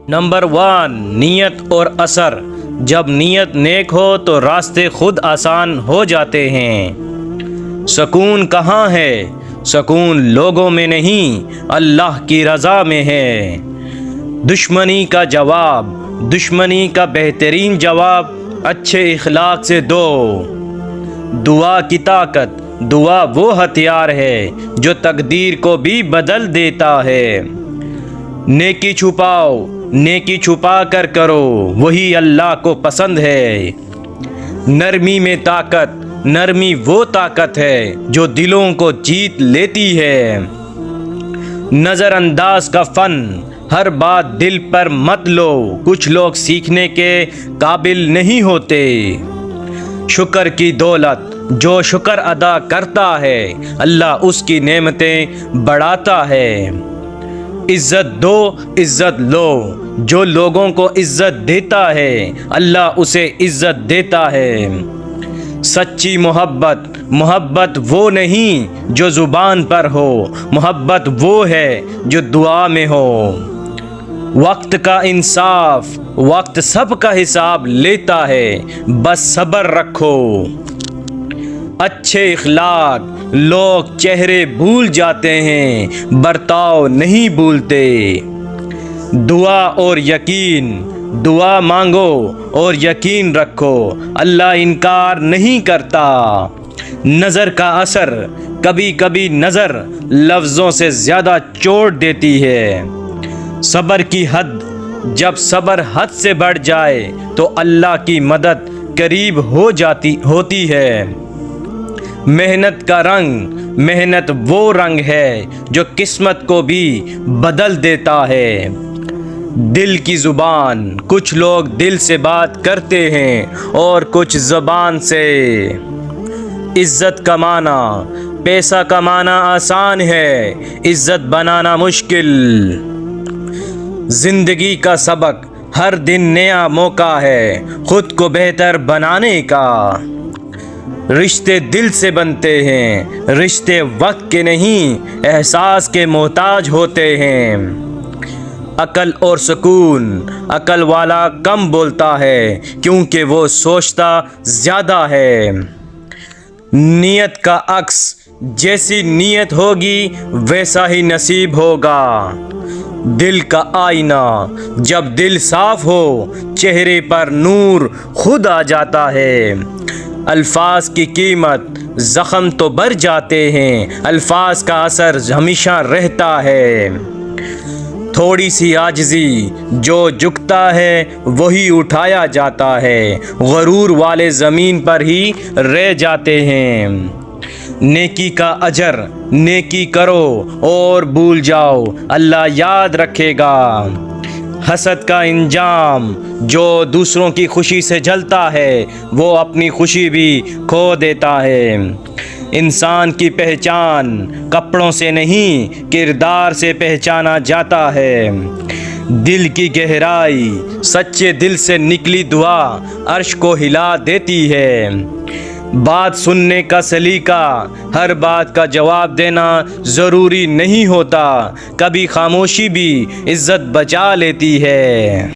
Number 1، نیت اور اثر۔ جب نیت نیک ہو تو راستے خود آسان ہو جاتے ہیں۔ سکون کہاں ہے؟ سکون لوگوں میں نہیں، اللہ کی رضا میں ہے۔ دشمنی کا جواب، دشمنی کا بہترین جواب اچھے اخلاق سے دو۔ دعا کی طاقت، دعا وہ ہتھیار ہے جو تقدیر کو بھی بدل دیتا ہے۔ نیکی چھپاؤ، نیکی چھپا کر کرو، وہی اللہ کو پسند ہے۔ نرمی میں طاقت، نرمی وہ طاقت ہے جو دلوں کو جیت لیتی ہے۔ نظر انداز کا فن، ہر بات دل پر مت لو، کچھ لوگ سیکھنے کے قابل نہیں ہوتے۔ شکر کی دولت، جو شکر ادا کرتا ہے اللہ اس کی نعمتیں بڑھاتا ہے۔ عزت دو، عزت لو، جو لوگوں کو عزت دیتا ہے اللہ اسے عزت دیتا ہے۔ سچی محبت، محبت وہ نہیں جو زبان پر ہو، محبت وہ ہے جو دعا میں ہو۔ وقت کا انصاف، وقت سب کا حساب لیتا ہے، بس صبر رکھو۔ اچھے اخلاق، لوگ چہرے بھول جاتے ہیں، برتاؤ نہیں بھولتے۔ دعا اور یقین، دعا مانگو اور یقین رکھو، اللہ انکار نہیں کرتا۔ نظر کا اثر، کبھی کبھی نظر لفظوں سے زیادہ چوٹ دیتی ہے۔ صبر کی حد، جب صبر حد سے بڑھ جائے تو اللہ کی مدد قریب ہوتی ہے۔ محنت کا رنگ، محنت وہ رنگ ہے جو قسمت کو بھی بدل دیتا ہے۔ دل کی زبان، کچھ لوگ دل سے بات کرتے ہیں اور کچھ زبان سے۔ عزت کمانا، پیسہ کمانا آسان ہے، عزت بنانا مشکل۔ زندگی کا سبق، ہر دن نیا موقع ہے خود کو بہتر بنانے کا۔ رشتے دل سے بنتے ہیں، رشتے وقت کے نہیں احساس کے محتاج ہوتے ہیں۔ عقل اور سکون، عقل والا کم بولتا ہے کیونکہ وہ سوچتا زیادہ ہے۔ نیت کا عکس، جیسی نیت ہوگی ویسا ہی نصیب ہوگا۔ دل کا آئینہ، جب دل صاف ہو چہرے پر نور خود آ جاتا ہے۔ الفاظ کی قیمت، زخم تو بھر جاتے ہیں، الفاظ کا اثر ہمیشہ رہتا ہے۔ تھوڑی سی عاجزی، جو جھکتا ہے وہی اٹھایا جاتا ہے، غرور والے زمین پر ہی رہ جاتے ہیں۔ نیکی کا اجر، نیکی کرو اور بھول جاؤ، اللہ یاد رکھے گا۔ حسد کا انجام، جو دوسروں کی خوشی سے جلتا ہے وہ اپنی خوشی بھی کھو دیتا ہے۔ انسان کی پہچان کپڑوں سے نہیں کردار سے پہچانا جاتا ہے۔ دل کی گہرائی، سچے دل سے نکلی دعا عرش کو ہلا دیتی ہے۔ بات سننے کا سلیقہ، ہر بات کا جواب دینا ضروری نہیں ہوتا، کبھی خاموشی بھی عزت بچا لیتی ہے۔